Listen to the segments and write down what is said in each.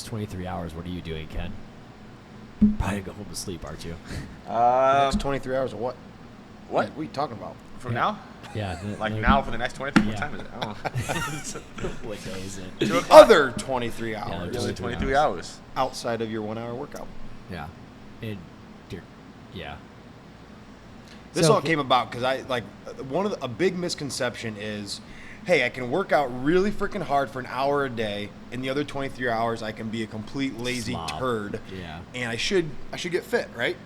next 23 hours, what are you doing, Ken? Probably go home to sleep, aren't you? The next 23 hours of what? What? What are you talking about? From now? Yeah. Now for the next 23? Yeah. What time is it? I don't know. What day is it? 2 o'clock. Other 23 hours. The other 23 hours. Outside of your 1 hour workout. Yeah. Yeah. This So- all came about because a big misconception is, hey, I can work out really freaking hard for an hour a day, and the other 23 hours I can be a complete lazy Slob. turd. Yeah. And I should get fit, right?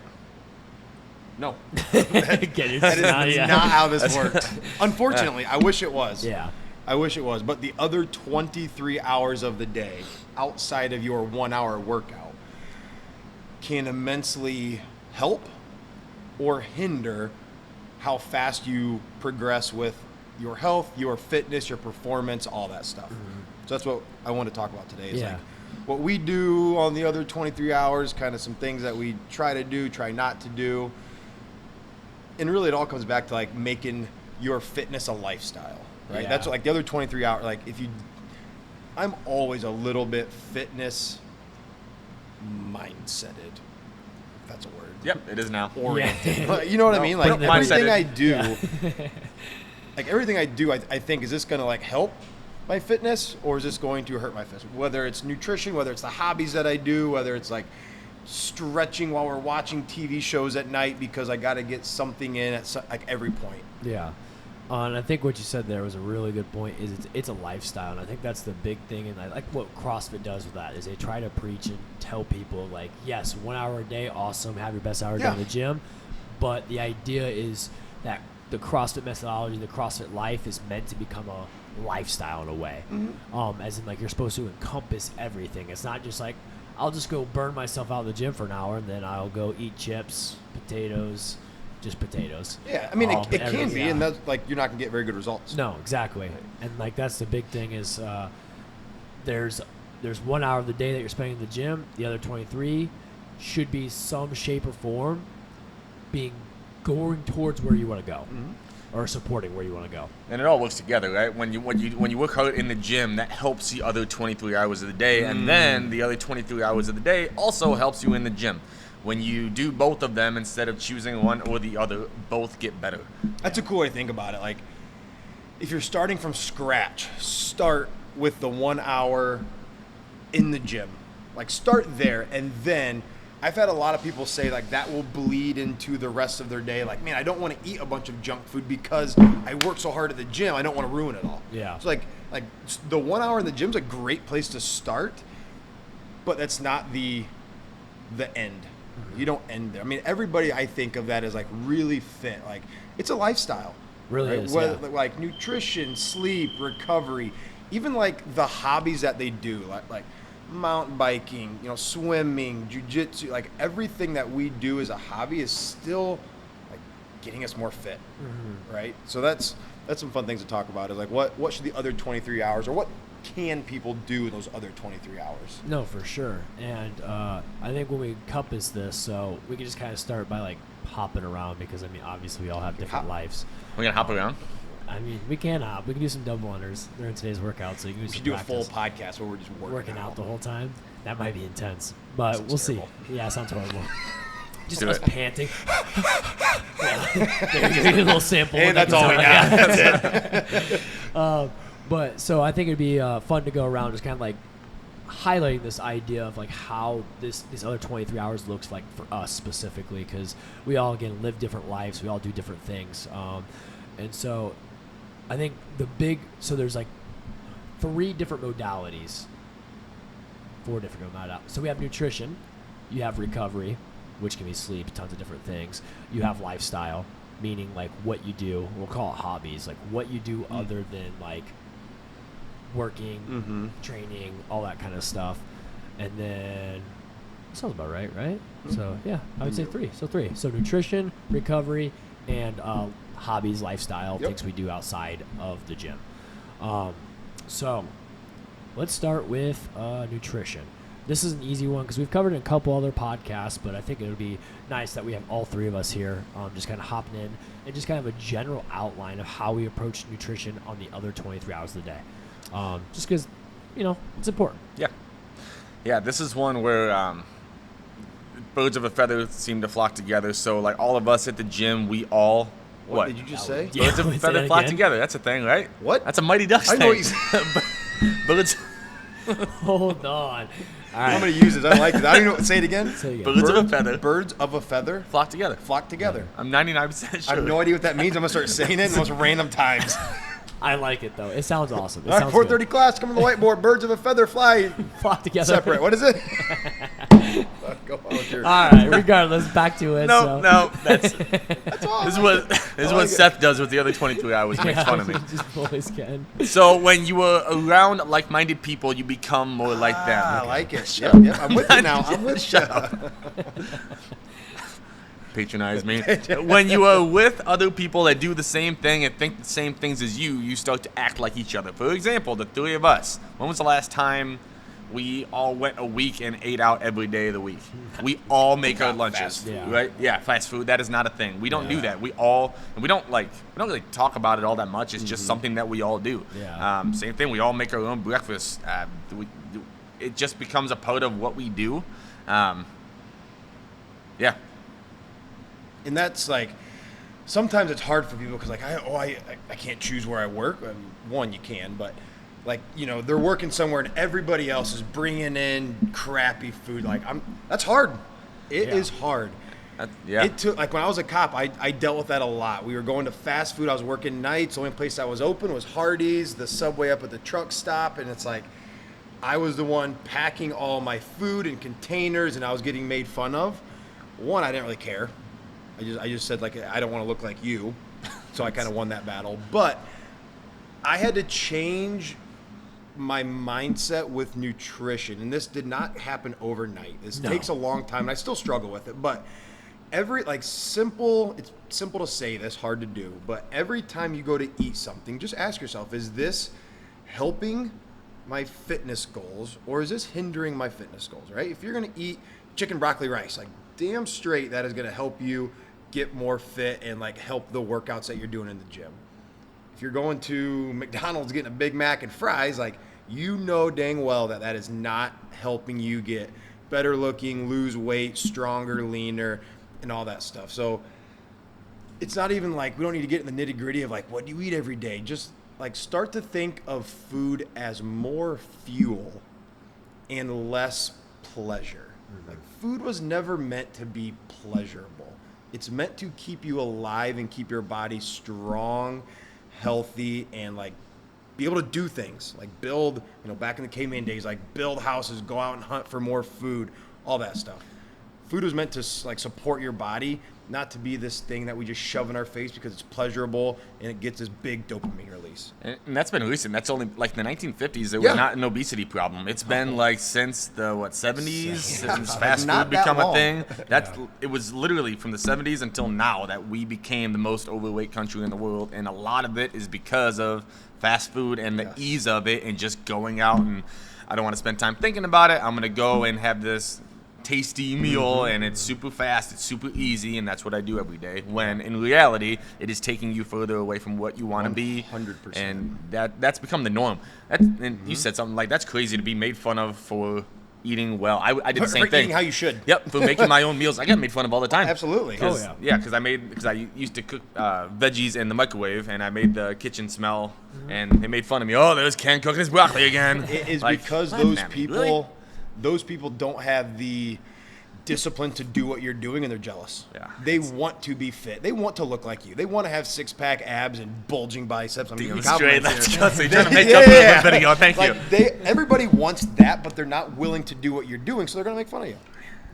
No. That That is not how this works. Unfortunately, I wish it was. Yeah. I wish it was. But the other 23 hours of the day outside of your 1 hour workout can immensely help or hinder how fast you progress with your health, your fitness, your performance, all that stuff. So that's what I want to talk about today. Is like what we do on the other 23 hours, kind of some things that we try to do, try not to do. And really it all comes back to like making your fitness a lifestyle, right? Yeah. That's what, like the other 23 hours, like I'm always a little bit fitness mindseted. If that's a word. Yep, it is now. Oriented. Yeah. You know what I mean? Like put it- everything mindset I it. do, like everything I do, I think, is this going to like help my fitness or is this going to hurt my fitness? Whether it's nutrition, whether it's the hobbies that I do, whether it's like stretching while we're watching TV shows at night because I got to get something in at like every point. Yeah. And I think what you said there was a really good point. Is it's a lifestyle, and I think that's the big thing. And I like what CrossFit does with that is they try to preach and tell people like, yes, 1 hour a day, awesome, have your best hour day in the gym, but the idea is that the CrossFit methodology, the CrossFit life, is meant to become a lifestyle in a way. As in like you're supposed to encompass everything. It's not just like I'll just go burn myself out in the gym for an hour and then I'll go eat chips, potatoes. Just potatoes. Yeah, I mean, it can be, yeah. and that's like you're not gonna get very good results. No, exactly. And like that's the big thing is there's 1 hour of the day that you're spending in the gym. The other 23 should be some shape or form going towards where you want to go, or supporting where you want to go. And it all works together, right? When you work hard in the gym, that helps the other 23 hours of the day, and then the other 23 hours of the day also helps you in the gym. When you do both of them instead of choosing one or the other, both get better. That's a cool way to think about it. Like, if you're starting from scratch, start with the 1 hour in the gym. Like, start there, and then I've had a lot of people say, like, that will bleed into the rest of their day. Like, man, I don't want to eat a bunch of junk food because I work so hard at the gym. I don't want to ruin it all. Yeah. So, like the 1 hour in the gym's a great place to start, but that's not the end. You don't end there. I mean, everybody I think of that as like really fit. Like it's a lifestyle. Really right? is, Whether, yeah. like nutrition, sleep, recovery, even like the hobbies that they do, like mountain biking, swimming, jiu-jitsu, like everything that we do as a hobby is still like getting us more fit, right? So that's some fun things to talk about. Is like what should the other 23 hours or what can people do in those other 23 hours? No, for sure. And I think when we encompass this, so we can just kind of start by like hopping around because I mean, obviously we all have different lives. We're gonna hop around. I mean, we can hop. We can do some double unders during today's workout. So you can do We some should do a practice. full podcast where we're just working out the whole time. That might be intense, but Sounds we'll terrible. see. Yeah, sounds horrible. Just Do us it. panting. There's a little sample. And that's all we got. That's it. But so I think it'd be fun to go around just kind of like highlighting this idea of like how these other 23 hours looks like for us specifically, because we all again live different lives, we all do different things, and so I think there's like 4 different modalities. So we have nutrition, you have recovery, which can be sleep, tons of different things. You have lifestyle, meaning like what you do. We'll call it hobbies, like what you do other than like working, training, all that kind of stuff. And then that sounds about right? So yeah, I would say 3. So 3. So nutrition, recovery, and hobbies, lifestyle, things we do outside of the gym. So let's start with nutrition. This is an easy one because we've covered it in a couple other podcasts, but I think it would be nice that we have all 3 of us here just kind of hopping in and just kind of a general outline of how we approach nutrition on the other 23 hours of the day. Just because, it's important. Yeah. Yeah, this is one where birds of a feather seem to flock together. So, like, all of us at the gym, we all... What did you just say? Yeah. Birds of a Say feather that flock again? together. That's a thing, right? What? That's a Mighty Ducks I thing. know what you said. Birds, Hold on. All I'm right. going to use it. I like it. I don't even know. Say it again. Say it again. birds of a feather Birds of a feather flock together. flock together. I'm 99% sure. I have no idea what that means. I'm going to start saying it in the most random times. I like it though. It sounds awesome. It All right, sounds 4:30 good. class. Come to the whiteboard. Birds of a feather fly Flock together. separate. What is it? Go on with your- All right. Regardless, back to it. No, so. no, that's That's all. this is what like it. Seth does with the other 22 hours. Makes fun of me. Just always can. So when you were around like-minded people, you become more like them. I like it. Yep, yep. I'm with you now. I'm with you. Shut up. Patronize me. When you are with other people that do the same thing and think the same things as you, you start to act like each other. For example, the three of us. When was the last time we all went a week and ate out every day of the week? We all make our lunches, fast food. right? Yeah, fast food. That is not a thing. We don't do Yeah. that. We don't really talk about it all that much. It's just something that we all do. Yeah. Same thing. We all make our own breakfast. It just becomes a part of what we do. Yeah. And that's like, sometimes it's hard for people because like I can't choose where I work. I mean, one, you can, but like, you know, they're working somewhere and everybody else is bringing in crappy food. Like that's hard. It is Yeah. hard. Yeah. It took, like when I was a cop, I dealt with that a lot. We were going to fast food. I was working nights. The only place that was open was Hardee's, the Subway up at the truck stop. And it's like, I was the one packing all my food in containers and I was getting made fun of. One, I didn't really care. I just said, like, I don't want to look like you. So I kind of won that battle. But I had to change my mindset with nutrition. And this did not happen overnight. This No. takes a long time. And I still struggle with it. But it's simple to say this, hard to do. But every time you go to eat something, just ask yourself, is this helping my fitness goals or is this hindering my fitness goals, right? If you're going to eat chicken, broccoli, rice, like damn straight that is going to help you get more fit and like help the workouts that you're doing in the gym. If you're going to McDonald's getting a Big Mac and fries, like you know dang well that is not helping you get better looking, lose weight, stronger, leaner, and all that stuff. So it's not even like we don't need to get in the nitty gritty of like what do you eat every day. Just like start to think of food as more fuel and less pleasure. Like food was never meant to be pleasurable. It's meant to keep you alive and keep your body strong, healthy, and like be able to do things like build, you know, back in the caveman days, like build houses, go out and hunt for more food, all that stuff. Food was meant to like support your body, not to be this thing that we just shove in our face because it's pleasurable and it gets this big dopamine release. And that's been recent. That's only like in the 1950s. There Yeah. was not an obesity problem. It's been like since the 70s, Yeah. since fast Not food that become a long. thing. It was literally from the 70s until now that we became the most overweight country in the world, and a lot of it is because of fast food and the ease of it, and just going out and I don't want to spend time thinking about it. I'm gonna go and have this tasty meal and it's super fast, it's super easy, and that's what I do every day, when in reality it is taking you further away from what you want to be. 100%. And that's become the norm. And you said something like that's crazy to be made fun of for eating well. I did the same For thing. eating how you should. Yep, for making my own meals. I get made fun of all the time. Absolutely. Oh, yeah. Yeah, because I used to cook veggies in the microwave, and I made the kitchen smell, and they made fun of me. Oh, there's Ken cooking his broccoli again. It is Like, because laugh those at me, people, really? those people don't have the discipline to do what you're doing, and they're jealous. Yeah. They want to be fit. They want to look like you. They want to have six-pack abs and bulging biceps. I'm giving Straight, compliments let's here. go. So you're trying to make up for a video. Thank you. Everybody wants that, but they're not willing to do what you're doing, so they're going to make fun of you.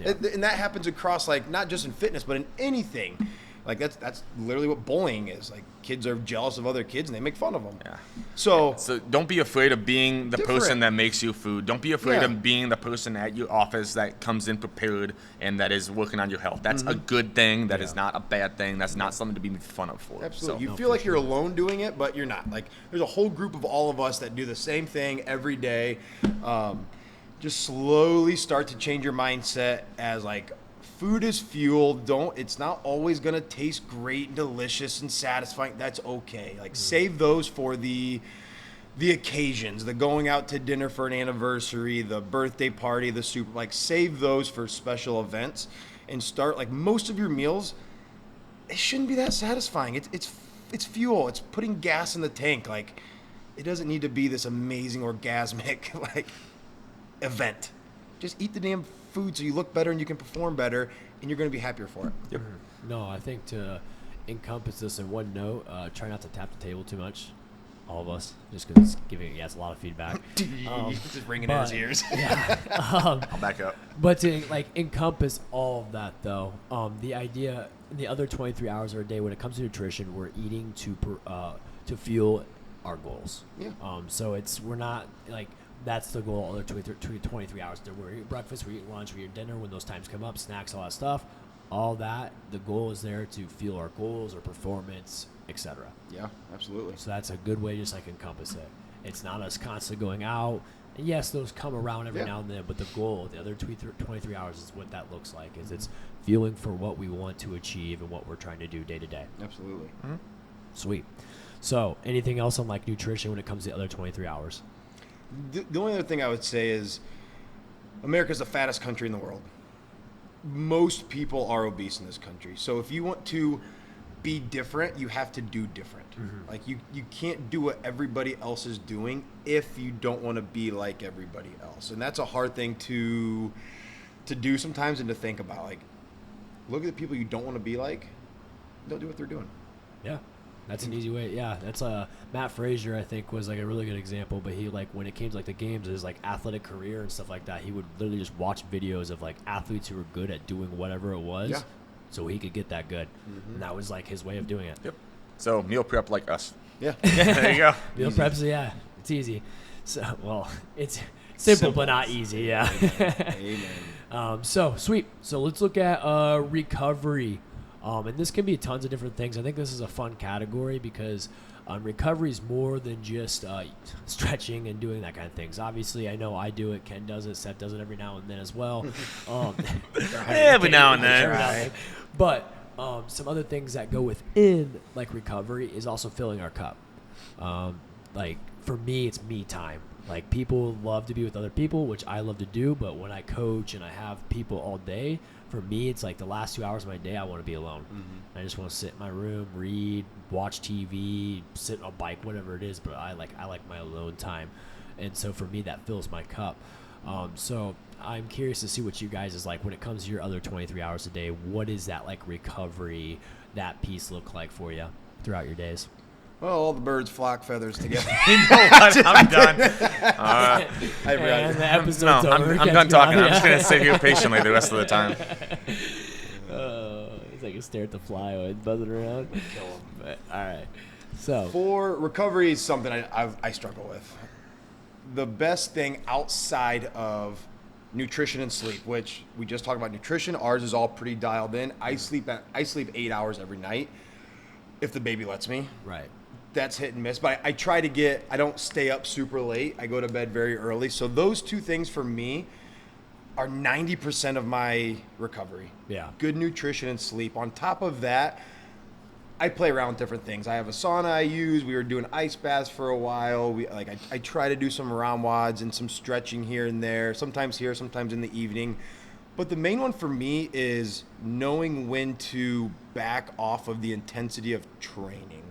Yeah. And that happens across, like, not just in fitness, but in anything. Like, that's literally what bullying is. Like, kids are jealous of other kids, and they make fun of them. Yeah. So Don't be afraid of being the Different. person that makes you food. Don't be afraid Yeah. of being the person at your office that comes in prepared and that is working on your health. That's a good thing. That is not a bad thing. That's not something to be made fun of for. Absolutely. So, You feel like you're alone doing it, but you're not. Like, there's a whole group of all of us that do the same thing every day. Just slowly start to change your mindset as, like, food is fuel. It's not always going to taste great and delicious and satisfying. That's okay. Like, save those for the the occasions, the going out to dinner for an anniversary, the birthday party, the super, like save those for special events and start like most of your meals. It shouldn't be that satisfying. It's fuel. It's putting gas in the tank. Like it doesn't need to be this amazing orgasmic like event. Just eat the damn food so you look better and you can perform better and you're going to be happier for it. Yep. No, I think to encompass this in one note, try not to tap the table too much. All of us, just because it's giving a lot of feedback. Just ringing in his ears. Yeah. I'll back up. But to like encompass all of that, though, the idea, the other 23 hours of a day, when it comes to nutrition, we're eating to fuel our goals. Yeah. So we're not like that's the goal. Other 23 hours. We're eating breakfast, we're eating lunch, we're eating dinner when those times come up, snacks, all that stuff. All that, the goal is there to fuel our goals, our performance, etc. Yeah, absolutely. So that's a good way to just like encompass it. It's not us constantly going out. And yes, those come around every now and then, but the goal, the other 23 hours is what that looks like. Is it's fueling for what we want to achieve and what we're trying to do day to day. Absolutely. Mm-hmm. Sweet. So anything else on like nutrition when it comes to the other 23 hours? The only other thing I would say is America's the fattest country in the world. Most people are obese in this country. So if you want to be different, you have to do different. Mm-hmm. Like you can't do what everybody else is doing if you don't want to be like everybody else. And that's a hard thing to do sometimes and to think about. Like, look at the people you don't want to be like. Don't do what they're doing. Yeah. That's an easy way. Yeah, that's Matt Frazier, I think, was like a really good example. But he like when it came to like the games, his like athletic career and stuff like that, he would literally just watch videos of like athletes who were good at doing whatever it was, so he could get that good. Mm-hmm. And that was like his way of doing it. Yep. So meal prep like us. Yeah. There you go. Meal preps, yeah, it's easy. So well, it's simple but not easy. Yeah. Amen. So sweet. So let's look at recovery. And this can be tons of different things. I think this is a fun category because recovery is more than just stretching and doing that kind of things. Obviously, I know I do it. Ken does it. Seth does it every now and then as well. Every now and then. But some other things that go within like recovery is also filling our cup. Like for me, it's me time. Like people love to be with other people, which I love to do. But when I coach and I have people all day, for me, it's like the last 2 hours of my day, I want to be alone. Mm-hmm. I just want to sit in my room, read, watch TV, sit on a bike, whatever it is. But I like my alone time. And so for me, that fills my cup. So I'm curious to see what you guys is like when it comes to your other 23 hours a day. What is that like recovery, that piece look like for you throughout your days? Well, all the birds flock feathers together. You know what? I'm done. And the episode's over. I'm done talking. I'm just going to sit here patiently the rest of the time. It's like a stare at the fly when it's buzzing around. But, all right. So for recovery is something I struggle with. The best thing outside of nutrition and sleep, which we just talked about nutrition, ours is all pretty dialed in. I sleep 8 hours every night if the baby lets me. Right. That's hit and miss, but I try to I don't stay up super late. I go to bed very early. So those two things for me are 90% of my recovery. Yeah. Good nutrition and sleep. On top of that, I play around with different things. I have a sauna I use. We were doing ice baths for a while. I try to do some round wads and some stretching here and there, sometimes here, sometimes in the evening. But the main one for me is knowing when to back off of the intensity of training.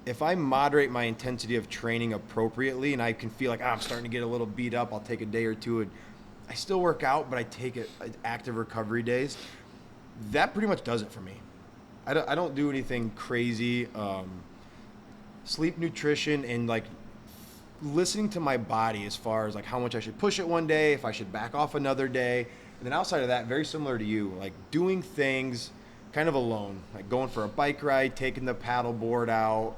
If I moderate my intensity of training appropriately and I can feel like I'm starting to get a little beat up, I'll take a day or two. And I still work out, but I take active recovery days. That pretty much does it for me. I don't do anything crazy. Sleep, nutrition, and like listening to my body as far as like how much I should push it one day, if I should back off another day. And then outside of that, very similar to you, like doing things kind of alone, like going for a bike ride, taking the paddle board out.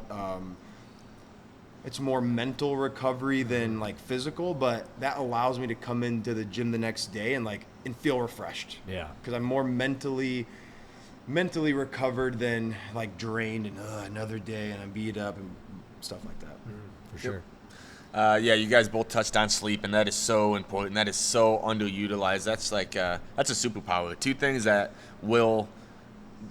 It's more mental recovery than like physical, but that allows me to come into the gym the next day and feel refreshed. Yeah. Because I'm more mentally recovered than like drained and another day and I'm beat up and stuff like that. For sure. Yeah, you guys both touched on sleep, and that is so important. That is so underutilized. That's like that's a superpower. Two things that will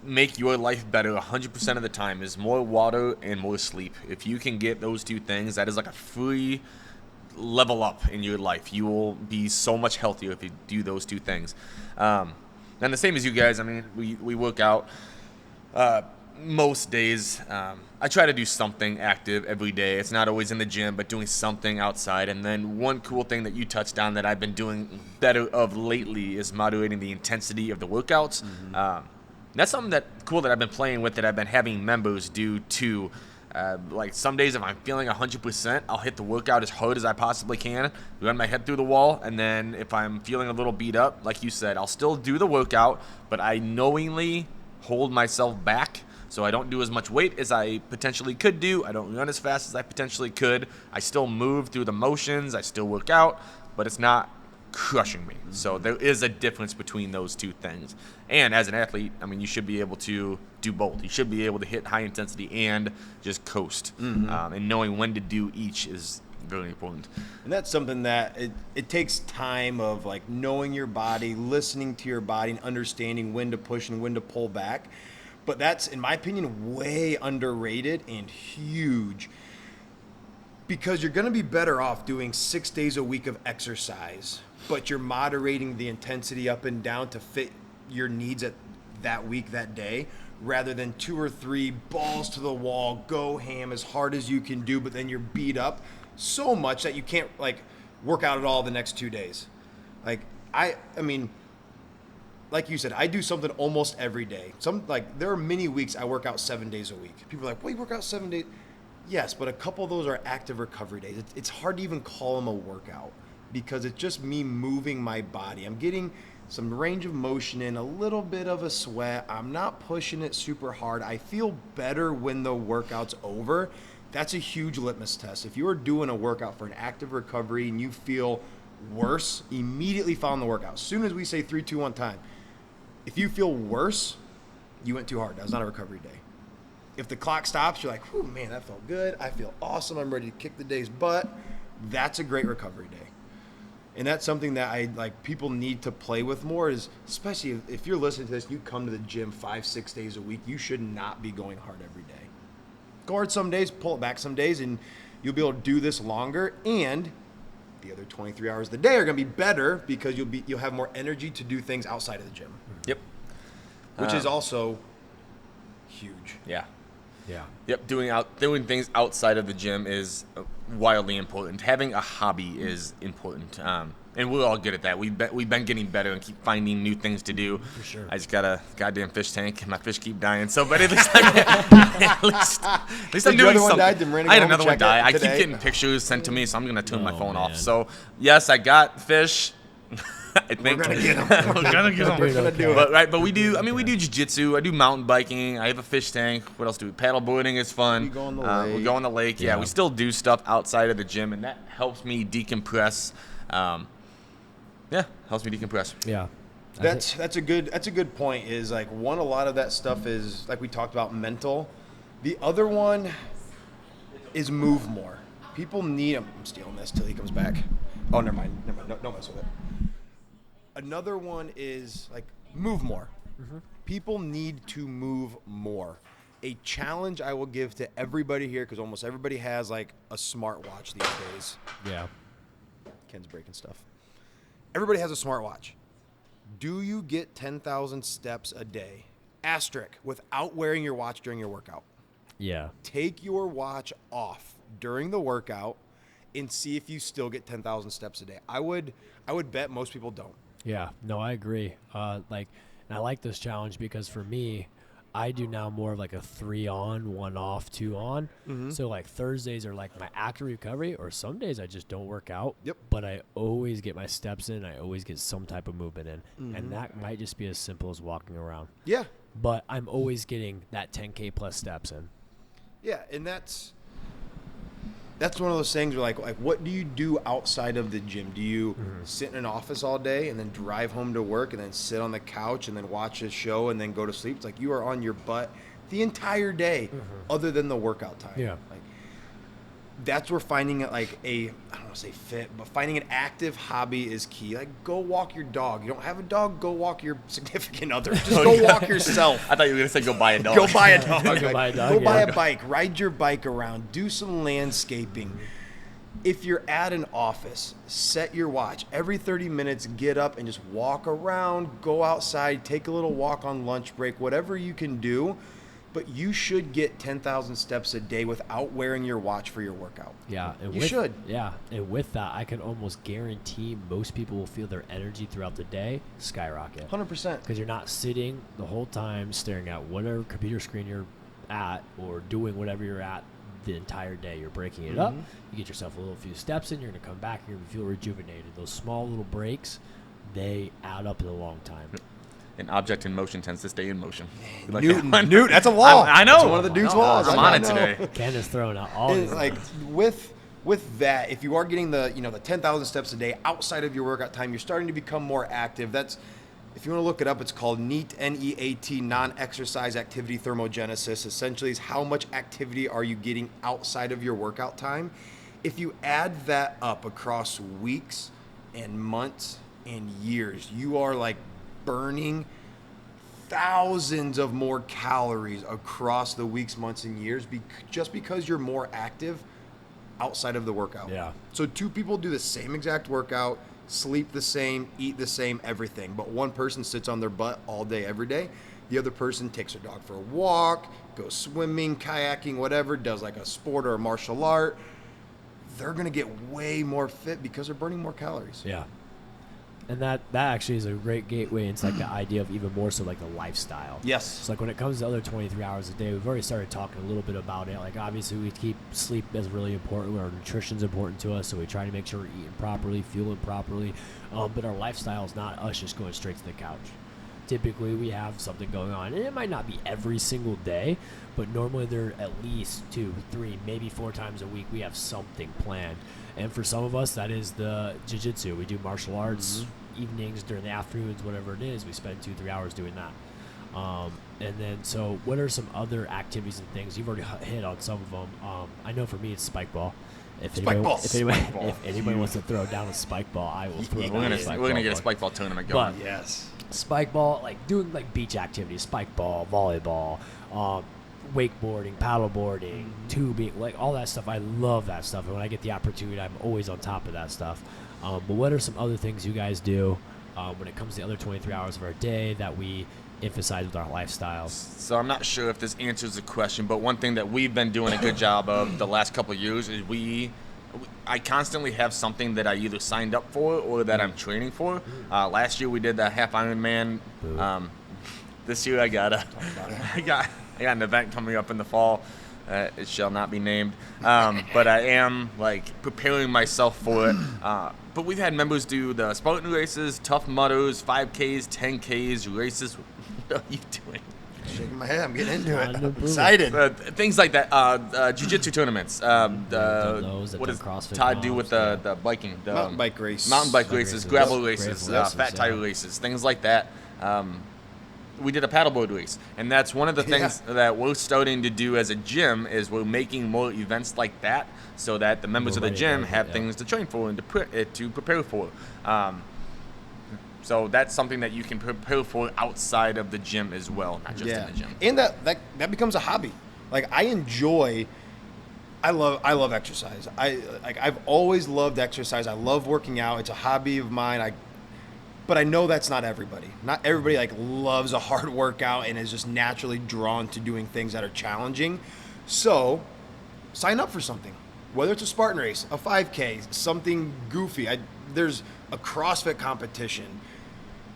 make your life better 100% of the time is more water and more sleep. If you can get those two things, that is like a free level up in your life. You will be so much healthier if you do those two things. And the same as you guys, I mean, we work out most days. I try to do something active every day. It's not always in the gym, but doing something outside. And then one cool thing that you touched on that I've been doing better of lately is moderating the intensity of the workouts. That's something that I've been playing with, that I've been having members do too. Like some days, if I'm feeling 100%, I'll hit the workout as hard as I possibly can, run my head through the wall, and then if I'm feeling a little beat up, like you said, I'll still do the workout, but I knowingly hold myself back. So I don't do as much weight as I potentially could do. I don't run as fast as I potentially could. I still move through the motions. I still work out, but it's not crushing me. So there is a difference between those two things. And as an athlete, I mean, you should be able to do both. You should be able to hit high intensity and just coast. And knowing when to do each is very important. And that's something that it takes time of like knowing your body, listening to your body, and understanding when to push and when to pull back. But that's, in my opinion, way underrated and huge, because you're going to be better off doing 6 days a week of exercise, but you're moderating the intensity up and down to fit your needs at that week, that day, rather than 2 or 3 balls to the wall, go ham as hard as you can do, but then you're beat up so much that you can't like work out at all the next 2 days. Like I mean, like you said, I do something almost every day. There are many weeks I work out 7 days a week. People are like, "Well, you work out 7 days?" Yes, but a couple of those are active recovery days. It's hard to even call them a workout because it's just me moving my body. I'm getting some range of motion in, a little bit of a sweat. I'm not pushing it super hard. I feel better when the workout's over. That's a huge litmus test. If you're doing a workout for an active recovery and you feel worse, immediately follow the workout. As soon as we say 3, 2, 1 time, if you feel worse, you went too hard. That was not a recovery day. If the clock stops, you're like, "Whew, man, that felt good. I feel awesome. I'm ready to kick the day's butt." That's a great recovery day. And that's something that people need to play with more, is especially if you're listening to this, you come to the gym 5, 6 days a week, you should not be going hard every day. Go hard some days, pull it back some days, and you'll be able to do this longer, and the other 23 hours of the day are going to be better because you'll have more energy to do things outside of the gym. Yep. Which is also huge. Yeah. Yeah. Yep. Doing things outside of the gym is wildly important. Having a hobby is important. And we're all good at that. We've been getting better and keep finding new things to do. For sure. I just got a goddamn fish tank, and my fish keep dying. So, but at least I'm doing something. I had another one die. I keep getting pictures sent to me, so I'm gonna turn my phone off. So, yes, I got fish. I think We're gonna get them. We're gonna get them. We're gonna do it. But we do. I mean, we do jiu-jitsu. I do mountain biking. I have a fish tank. What else do we? Paddle boarding is fun. We go on the lake. We go on the lake. Yeah, we still do stuff outside of the gym, and that helps me decompress. Helps me decompress. Yeah. That's a good point. Is like one, a lot of that stuff is like we talked about, mental. The other one is move more. People need. I'm stealing this till he comes back. Oh, never mind. Don't mess with it. Another one is like move more. People need to move more. A challenge I will give to everybody here, because almost everybody has like a smartwatch these days. Yeah. Ken's breaking stuff. Everybody has a smartwatch. Do you get 10,000 steps a day? Asterisk, without wearing your watch during your workout. Yeah. Take your watch off during the workout and see if you still get 10,000 steps a day. I would bet most people don't. Yeah. No, I agree. And I like this challenge because for me, I do now more of like a 3 on, 1 off, 2 on. So like Thursdays are like my active recovery, or some days I just don't work out. Yep. But I always get my steps in. I always get some type of movement in. And that might just be as simple as walking around. Yeah. But I'm always getting that 10K plus steps in. Yeah, and that's one of those things where like what do you do outside of the gym? Do you sit in an office all day and then drive home to work and then sit on the couch and then watch a show and then go to sleep? It's like you are on your butt the entire day other than the workout time. Yeah. Like that's where finding it like I don't want to say fit, but finding an active hobby is key. Like, go walk your dog. You don't have a dog, go walk your significant other. Just go walk yourself. I thought you were going to say go buy a dog. Go buy a dog. Go buy a dog, Go buy yeah. a bike. Ride your bike around. Do some landscaping. If you're at an office, set your watch. Every 30 minutes, get up and just walk around, go outside, take a little walk on lunch break, whatever you can do. But you should get 10,000 steps a day without wearing your watch for your workout. Yeah, and You should. Yeah, and with that, I can almost guarantee most people will feel their energy throughout the day skyrocket. 100%. Because you're not sitting the whole time staring at whatever computer screen you're at or doing whatever you're at the entire day. You're breaking it up. You get yourself a little few steps in. You're going to come back. You're going to feel rejuvenated. Those small little breaks, they add up in the long time. An object in motion tends to stay in motion. You like Newton, that one? Newton, that's a law. I know. That's one of the dude's laws. I'm I on it know. today. Ken is throwing out all It's these. like with that, if you are getting the 10,000 steps a day outside of your workout time, you're starting to become more active. That's, if you want to look it up, it's called NEAT, N-E-A-T, non-exercise activity thermogenesis. Essentially, is how much activity are you getting outside of your workout time. If you add that up across weeks and months and years, you are like burning thousands of more calories across the weeks, months, and years just because you're more active outside of the workout. Yeah. So two people do the same exact workout, sleep the same, eat the same, everything. But one person sits on their butt all day, every day. The other person takes their dog for a walk, goes swimming, kayaking, whatever, does like a sport or a martial art. They're going to get way more fit because they're burning more calories. Yeah. And that actually is a great gateway into like the idea of even more so like the lifestyle. Yes. So like when it comes to the other 23 hours a day, we've already started talking a little bit about it. Like obviously we keep sleep as really important. Our nutrition's important to us, so we try to make sure we're eating properly, fueling properly. But our lifestyle is not us just going straight to the couch. Typically we have something going on, and it might not be every single day, but normally there at least 2, 3, maybe 4 times a week we have something planned. And for some of us, that is the jiu-jitsu. We do martial arts evenings, during the afternoons, whatever it is. We spend 2-3 hours doing that. And then, so what are some other activities and things? You've already hit on some of them. I know for me, it's spike ball. If anybody wants to throw down a spike ball, I will throw We're down gonna a spike we're gonna ball get a for spike ball tournament going. But- Yes. spike ball, like doing like beach activities, spike ball, volleyball, wakeboarding, paddleboarding, tubing, like all that stuff. I love that stuff, and when I get the opportunity, I'm always on top of that stuff. But what are some other things you guys do when it comes to the other 23 hours of our day that we emphasize with our lifestyles? So I'm not sure if this answers the question, but one thing that we've been doing a good job of the last couple of years is I constantly have something that I either signed up for or that I'm training for. Last year we did the half Ironman. This year I got an event coming up in the fall. It shall not be named, but I am like preparing myself for it. But we've had members do the Spartan races, Tough Mudders, 5Ks, 10Ks, races. What are you doing? Shaking my head. I'm getting into it. Time to I'm prove excited. Things like that. Jiu-jitsu tournaments. those, What the does CrossFit Todd do with comps, the biking? The Mountain bike race. Mountain bike Bike races, races. gravel Yep. races, Gravel races, fat tire yeah. races, things like that. We did a paddleboard race, and that's one of the things that we're starting to do as a gym is we're making more events like that so that the members We're of the ready gym for it, have yeah. things to train for and to prepare for. So that's something that you can prepare for outside of the gym as well, not just in the gym. And that becomes a hobby. Like I love exercise. I've always loved exercise. I love working out. It's a hobby of mine. But I know that's not everybody. Not everybody like loves a hard workout and is just naturally drawn to doing things that are challenging. So sign up for something. Whether it's a Spartan race, a 5K, something goofy. There's a CrossFit competition,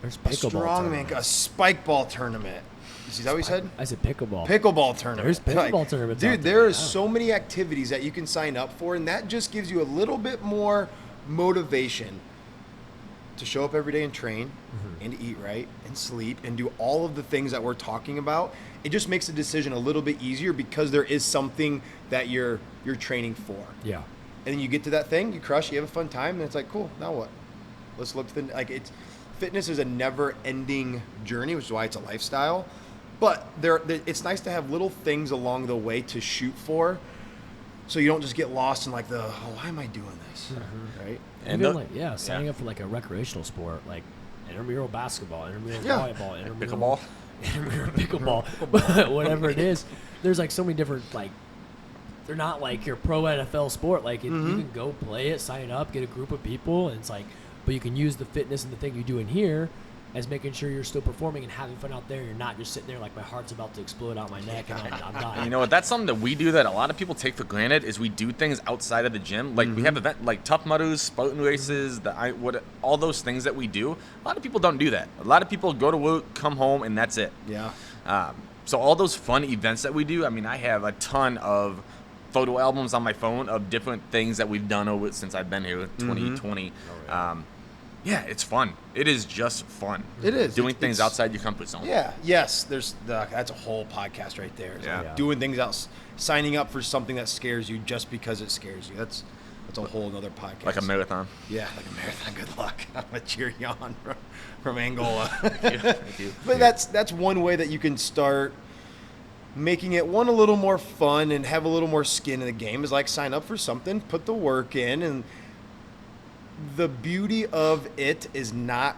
There's a pickleball strongman, tournament. a spike ball tournament. Is that what you said? I said pickleball. Pickleball tournament. There's pickleball tournaments out Dude, there, there are yeah. so many activities that you can sign up for, and that just gives you a little bit more motivation to show up every day and train and to eat right and sleep and do all of the things that we're talking about. It just makes the decision a little bit easier because there is something that you're training for. Yeah. And then you get to that thing, you crush, you have a fun time, and it's like, cool, now what? Let's look to fitness is a never-ending journey, which is why it's a lifestyle. But it's nice to have little things along the way to shoot for. so you don't just get lost in like why am I doing this, right? And Even signing up for like a recreational sport, like intramural basketball, intramural volleyball, intramural pickleball, but whatever it is, there's like so many different, like, they're not like your pro NFL sport. Like you can go play it, sign up, get a group of people, and it's like, but you can use the fitness and the thing you do in here as making sure you're still performing and having fun out there. You're not just sitting there like my heart's about to explode out my neck and I'm dying. And you know what? That's something that we do that a lot of people take for granted. Is we do things outside of the gym. Like we have event like Tough Mudders, spouting races, all those things that we do. A lot of people don't do that. A lot of people go to work, come home, and that's it. Yeah. So all those fun events that we do. I mean, I have a ton of photo albums on my phone of different things that we've done since I've been here, 2020. Yeah, it's fun. It is just fun. It is. Doing things outside your comfort zone. Yeah. Yes. That's a whole podcast right there. Yeah. Doing things else, signing up for something that scares you just because it scares you. That's a whole other podcast. Like a marathon. Yeah, like a marathon. Good luck. I'm gonna cheer you on from Angola. Thank you. But that's one way that you can start making it a little more fun and have a little more skin in the game. Is like sign up for something, put the work in, and the beauty of it is not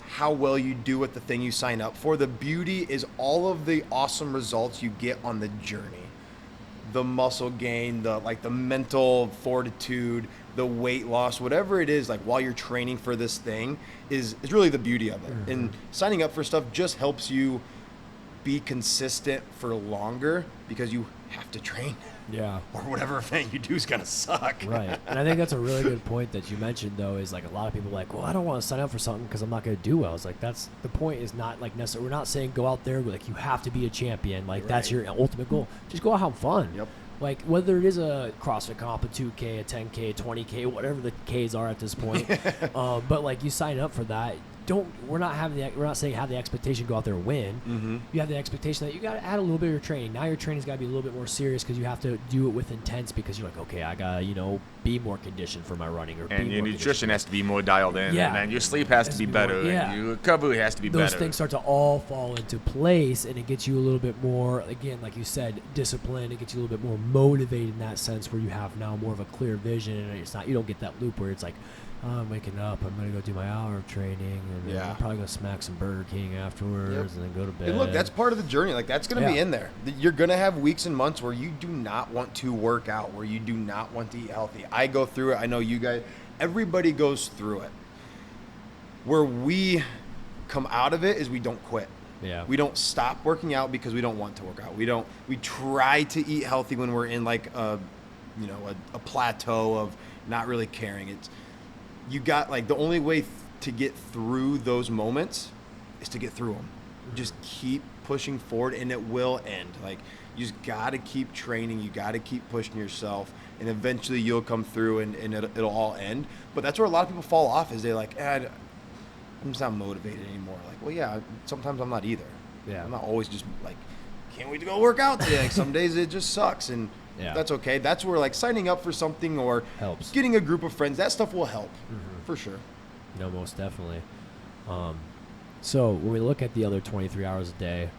how well you do at the thing you sign up for. The beauty is all of the awesome results you get on the journey. The muscle gain, the mental fortitude, the weight loss, whatever it is, like while you're training for this thing is really the beauty of it. And signing up for stuff just helps you be consistent for longer because you have to train. Yeah. Or whatever event you do is going to suck. Right. And I think that's a really good point that you mentioned, though, is like a lot of people are like, well, I don't want to sign up for something because I'm not going to do well. It's like, that's the point, is not like necessarily, we're not saying go out there, like you have to be a champion. Like that's your ultimate goal. Just go out and have fun. Yep. Like whether it is a CrossFit comp, a 2K, a 10K, 20K, whatever the Ks are at this point. But like you sign up for that. We're not saying have the expectation to go out there and win. You have the expectation that you got to add a little bit of your training. Now your training's got to be a little bit more serious because you have to do it with intense, because you're like, okay, I got to, be more conditioned for my running, and your nutrition has to be more dialed in, and then your sleep has to be better, and your recovery has to be better. Those things start to all fall into place, and it gets you a little bit more, again, like you said, discipline. It gets you a little bit more motivated in that sense, where you have now more of a clear vision, and it's not, you don't get that loop where it's like, I'm waking up, I'm going to go do my hour of training, and then I'm probably going to smack some Burger King afterwards, and then go to bed. And look, that's part of the journey. Like, that's going to be in there. You're going to have weeks and months where you do not want to work out, where you do not want to eat healthy. I go through it. I know you guys, everybody goes through it. Where we come out of it is we don't quit. Yeah. We don't stop working out because we don't want to work out. We try to eat healthy when we're in like a plateau of not really caring. You got, like, the only way to get through those moments is to get through them. Just keep pushing forward, and it will end. Like, you just got to keep training. You got to keep pushing yourself, and eventually you'll come through, and it'll all end. But that's where a lot of people fall off, is they're like, I'm just not motivated anymore. Like, well, yeah, sometimes I'm not either. Yeah. I'm not always just like, can't wait to go work out today. Like, some days it just sucks, and that's okay. That's where, like, signing up for something or helps. Getting a group of friends, that stuff will help for sure. No, most definitely. So when we look at the other 23 hours a day,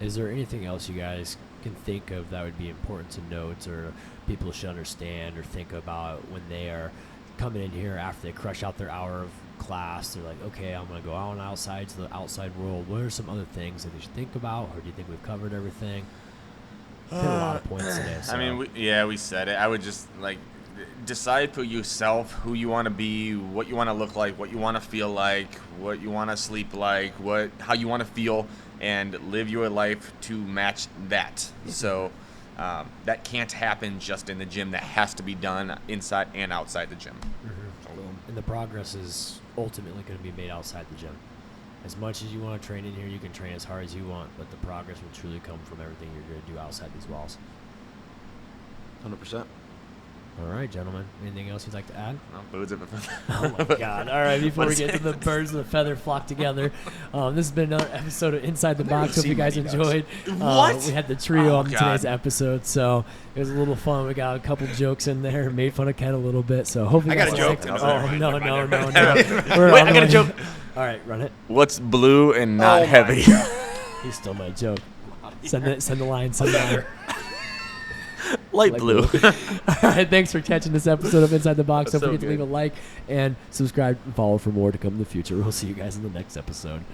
is there anything else you guys can think of that would be important to note, or people should understand or think about when they are coming in here after they crush out their hour of class? They're like, okay, I'm going to go out outside to the outside world. What are some other things that they should think about, or do you think we've covered everything? Hit a lot of points today. So. I mean, we said it. I would just, like, decide for yourself who you want to be, what you want to look like, what you want to feel like, what you want to sleep like, how you want to feel, and live your life to match that. So that can't happen just in the gym. That has to be done inside and outside the gym. And the progress is ultimately going to be made outside the gym. As much as you want to train in here, you can train as hard as you want, but the progress will truly come from everything you're going to do outside these walls. 100%. All right, gentlemen. Anything else you'd like to add? Oh my God. All right, before we get to the birds and the feather flock together, this has been another episode of Inside the Box. Hope you guys enjoyed. What? We had the trio on today's episode, so it was a little fun. We got a couple jokes in there, made fun of Ken a little bit, so hopefully I got a joke. No. I got a joke. All right, run it. What's blue and not heavy? He stole my joke. Send the line. Light blue. All right, thanks for catching this episode of Inside the Box. That's Don't so forget to leave a good. like and subscribe and follow for more to come in the future. We'll see you guys in the next episode.